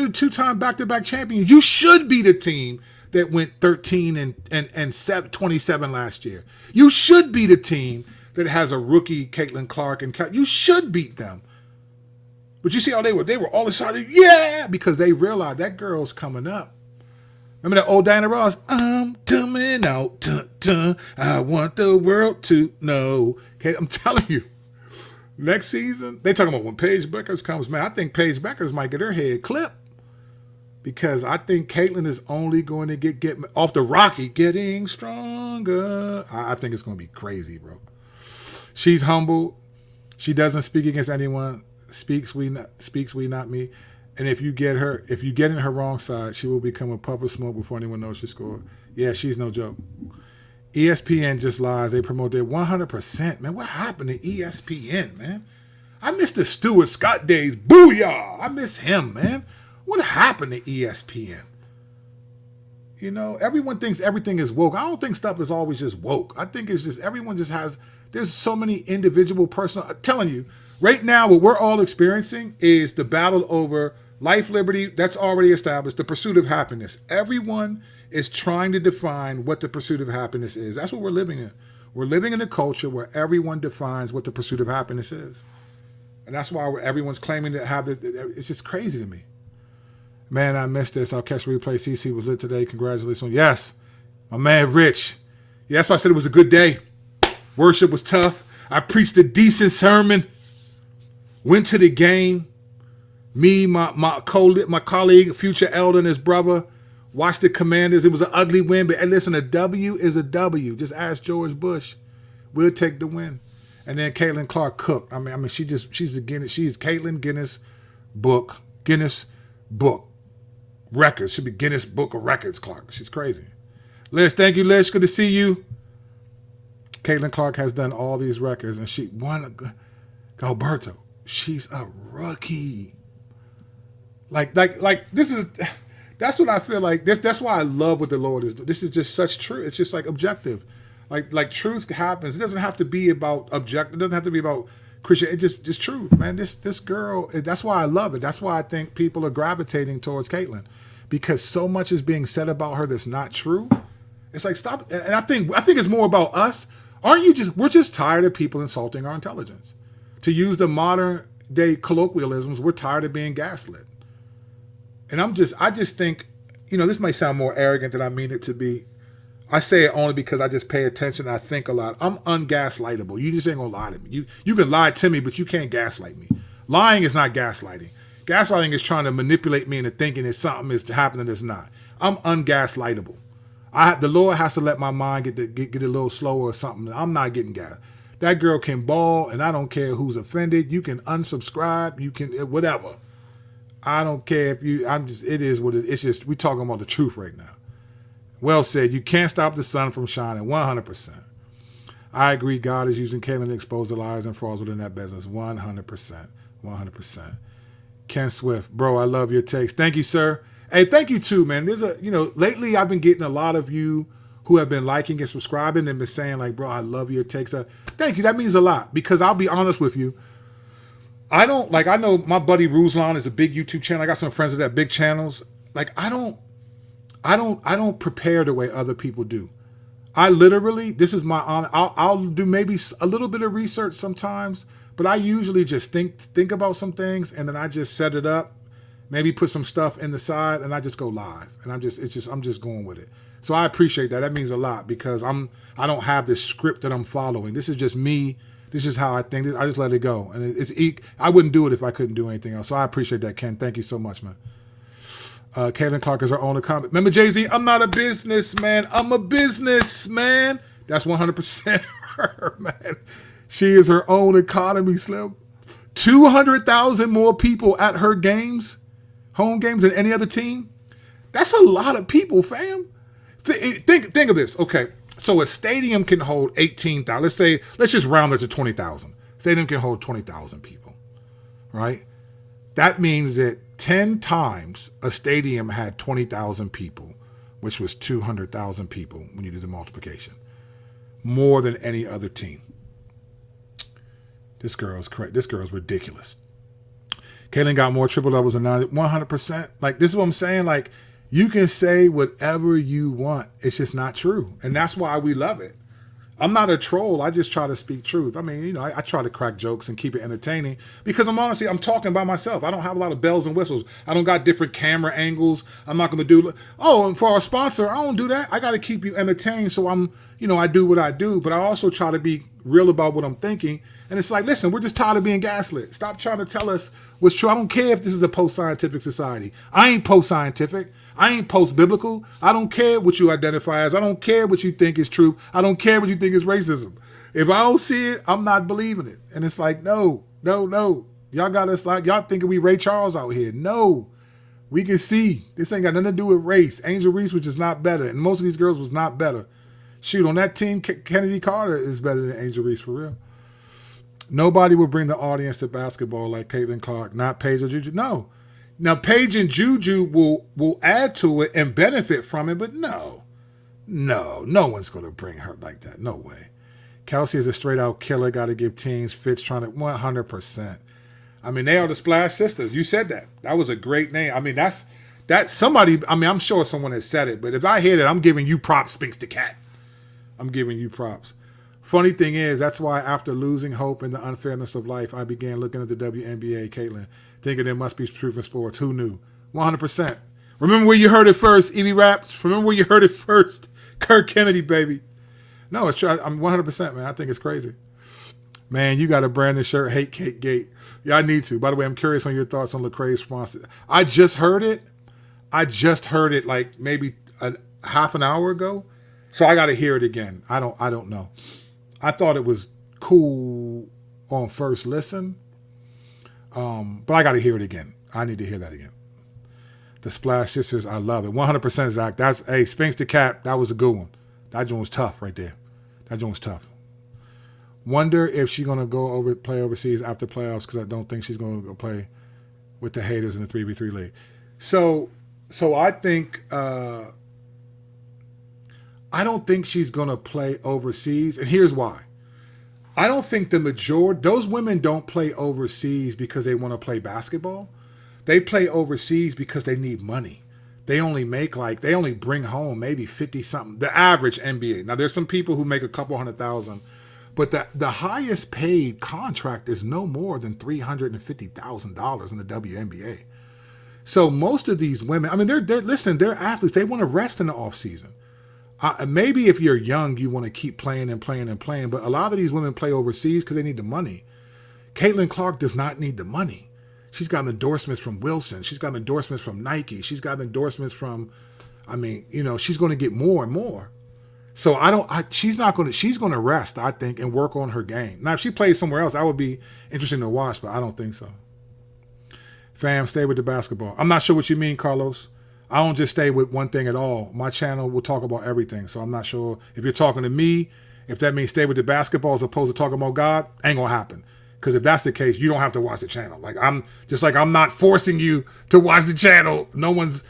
a two-time back-to-back champion. You should be the team that went 13 and 27 last year. You should be the team that has a rookie Caitlin Clark. You should beat them. But you see how they were all excited, yeah, because they realized that girl's coming up. Remember that old Diana Ross? I'm coming out, dun, dun, I want the world to know. Okay, I'm telling you, next season, they talking about when Paige Beckers comes, man, I think Paige Beckers might get her head clipped because I think Caitlin is only going to get off the Rocky, getting stronger. I think it's going to be crazy, bro. She's humble. She doesn't speak against anyone. Speaks we not me. And if you get in her wrong side, she will become a puff of smoke before anyone knows she scored. Yeah, she's no joke. ESPN just lies. They promote their 100%. Man, what happened to ESPN, man? I miss the Stuart Scott days. Booyah! I miss him, man. What happened to ESPN? You know, everyone thinks everything is woke. I don't think stuff is always just woke. I think it's just everyone just has, there's so many individual personal, I'm telling you, right now, what we're all experiencing is the battle over life, liberty, that's already established, the pursuit of happiness. Everyone is trying to define what the pursuit of happiness is. That's what we're living in. We're living in a culture where everyone defines what the pursuit of happiness is. And that's why everyone's claiming to have it. It's just crazy to me. Man, I missed this. I'll catch the replay. CC was lit today. Congratulations. Yes, my man Rich. Yeah, that's why I said it was a good day. Worship was tough. I preached a decent sermon. Went to the game. Me, my colleague, future elder and his brother, Watch the Commanders. It was an ugly win, but listen, a W is a W. Just ask George Bush. We'll take the win. And then Caitlin Clark cooked. She's Caitlin Guinness Book Records. Should be Guinness Book of Records, Clark. She's crazy. Liz, thank you, Liz. Good to see you. Caitlin Clark has done all these records, and she won. Alberto, she's a rookie. Like this is. That's what I feel like. That's why I love what the Lord is doing. This is just such truth. It's just like objective. Like truth happens. It doesn't have to be about objective. It doesn't have to be about Christian. It just truth, man. This girl. That's why I love it. That's why I think people are gravitating towards Caitlin, because so much is being said about her that's not true. It's like stop. And I think it's more about us. We're just tired of people insulting our intelligence. To use the modern day colloquialisms, we're tired of being gaslit. And I just think, this might sound more arrogant than I mean it to be. I say it only because I just pay attention and I think a lot. I'm ungaslightable. You just ain't gonna lie to me. You can lie to me, but you can't gaslight me. Lying is not gaslighting. Gaslighting is trying to manipulate me into thinking that something is happening that's not. I'm ungaslightable. The Lord has to let my mind get a little slower or something. I'm not getting gas. That girl can ball, and I don't care who's offended. You can unsubscribe. You can whatever. I don't care if you. It is what it is. It's just we talking about the truth right now. Well said. You can't stop the sun from shining. 100%. I agree. God is using Caitlin to expose the lies and frauds within that business. 100%. 100%. Ken Swift, bro, I love your takes. Thank you, sir. Hey, thank you too, man. Lately I've been getting a lot of you who have been liking and subscribing and been saying like, bro, I love your takes. Thank you. That means a lot, because I'll be honest with you. I know my buddy Ruslan is a big YouTube channel. I got some friends that have big channels. Like I don't prepare the way other people do. I literally, this is my honor. I'll do maybe a little bit of research sometimes, but I usually just think about some things and then I just set it up, maybe put some stuff in the side and I just go live. And I'm just going with it. So I appreciate that. That means a lot, because I don't have this script that I'm following. This is just me. This is how I think. I just let it go. And I wouldn't do it if I couldn't do anything else. So I appreciate that, Ken. Thank you so much, man. Caitlin Clark is her own economy. Remember Jay-Z? I'm not a businessman. I'm a businessman. That's 100% her, man. She is her own economy, Slim. 200,000 more people at her games, home games, than any other team. That's a lot of people, fam. Think of this. Okay, so a stadium can hold 18,000. Let's just round it to 20,000. Stadium can hold 20,000 people, right? That means that 10 times a stadium had 20,000 people, which was 200,000 people when you do the multiplication. More than any other team. This girl's correct. This girl's ridiculous. Caitlin got more triple doubles than 100%. Like, this is what I'm saying. Like, you can say whatever you want. It's just not true. And that's why we love it. I'm not a troll. I just try to speak truth. I mean, I try to crack jokes and keep it entertaining, because I'm talking by myself. I don't have a lot of bells and whistles. I don't got different camera angles. I'm not going to do, and for our sponsor, I don't do that. I got to keep you entertained. So I do what I do, but I also try to be real about what I'm thinking. And it's like, listen, we're just tired of being gaslit. Stop trying to tell us what's true. I don't care if this is a post-scientific society. I ain't post-scientific. I ain't post-biblical. I don't care what you identify as. I don't care what you think is true. I don't care what you think is racism. If I don't see it, I'm not believing it. And it's like, no. Y'all got us like, y'all thinking we Ray Charles out here. No. We can see. This ain't got nothing to do with race. Angel Reese was just not better. And most of these girls was not better. Shoot, on that team, Kennedy Carter is better than Angel Reese, for real. Nobody will bring the audience to basketball like Caitlin Clark, not Paige or Juju. No. Now, Paige and Juju will add to it and benefit from it, but no one's going to bring her like that. No way. Kelsey is a straight-out killer. Got to give teams fits trying to 100%. I mean, they are the Splash Sisters. You said that. That was a great name. I mean, that's somebody. I mean, I'm sure someone has said it, but if I hear that, I'm giving you props, Spinks the Cat. I'm giving you props. Funny thing is, that's why after losing hope in the unfairness of life, I began looking at the WNBA, Caitlin, thinking there must be truth in sports. Who knew? 100%. Remember where you heard it first, Evie Raps? Remember where you heard it first? Kirk Kennedy, baby. No, it's true. I'm 100%, man. I think it's crazy. Man, you got a brand new shirt, Hate Cake Gate. Yeah, I need to. By the way, I'm curious on your thoughts on Lecrae's response. I just heard it. I just heard it like maybe a half an hour ago, so I got to hear it again. I don't know. I thought it was cool on first listen, but I got to hear it again. I need to hear that again. The Splash Sisters, I love it. 100% Zach. That's Spinks the Cap. That was a good one. That joint was tough right there. That joint was tough. Wonder if she's gonna play overseas after playoffs, because I don't think she's gonna go play with the haters in the 3v3 league. So I think I don't think she's gonna play overseas, and here's why. I don't think those women don't play overseas because they want to play basketball. They play overseas because they need money. They only bring home maybe 50 something. The average NBA. Now there's some people who make a couple $100,000, but the highest paid contract is no more than $350,000 in the WNBA. So most of these women, I mean, they're athletes. They want to rest in the off season. Maybe if you're young, you want to keep playing and playing and playing, but a lot of these women play overseas because they need the money. Caitlin Clark does not need the money. She's got endorsements from Wilson. She's got endorsements from Nike. She's got endorsements from, she's going to get more and more. So she's going to rest, I think, and work on her game. Now, if she plays somewhere else, that would be interesting to watch, but I don't think so. Fam, stay with the basketball. I'm not sure what you mean, Carlos. I don't just stay with one thing at all. My channel will talk about everything. So I'm not sure if you're talking to me, if that means stay with the basketball as opposed to talking about God, ain't going to happen. Because if that's the case, you don't have to watch the channel. I'm not forcing you to watch the channel. The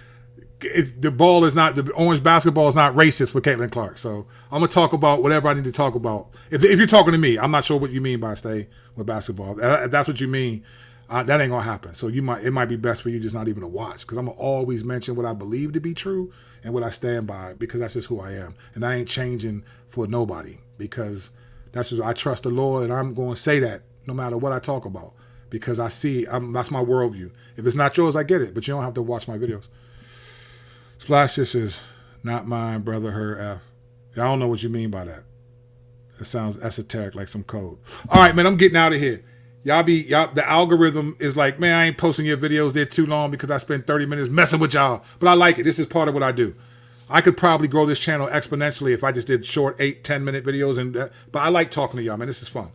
orange basketball is not racist for Caitlin Clark. So I'm going to talk about whatever I need to talk about. If you're talking to me, I'm not sure what you mean by stay with basketball. If that's what you mean, that ain't going to happen. So it might be best for you just not even to watch. Because I'm going to always mention what I believe to be true and what I stand by, because that's just who I am. And I ain't changing for nobody, because I trust the Lord, and I'm going to say that no matter what I talk about, because I see that's my worldview. If it's not yours, I get it, but you don't have to watch my videos. Splash Sisters, not mine, brother, her F. I don't know what you mean by that. It sounds esoteric, like some code. All right, man, I'm getting out of here. Y'all, the algorithm is like, man, I ain't posting your videos. They're too long because I spend 30 minutes messing with y'all. But I like it. This is part of what I do. I could probably grow this channel exponentially if I just did short 8-10 minute videos. But I like talking to y'all, man. This is fun.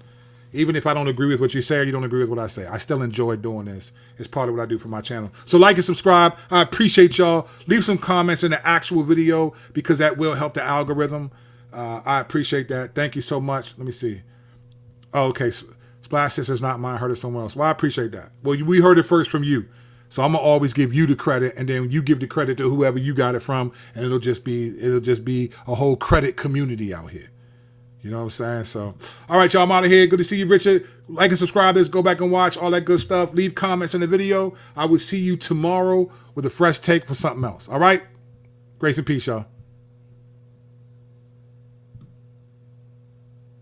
Even if I don't agree with what you say or you don't agree with what I say, I still enjoy doing this. It's part of what I do for my channel. So like and subscribe. I appreciate y'all. Leave some comments in the actual video, because that will help the algorithm. I appreciate that. Thank you so much. Let me see. Oh, okay. Splash Sisters, not mine. Heard it somewhere else. Well, I appreciate that. Well, we heard it first from you. So I'm going to always give you the credit, and then you give the credit to whoever you got it from, and it'll just be a whole credit community out here. You know what I'm saying? So, all right, y'all, I'm out of here. Good to see you, Richard. Like and subscribe to this. Go back and watch all that good stuff. Leave comments in the video. I will see you tomorrow with a fresh take for something else. All right? Grace and peace, y'all.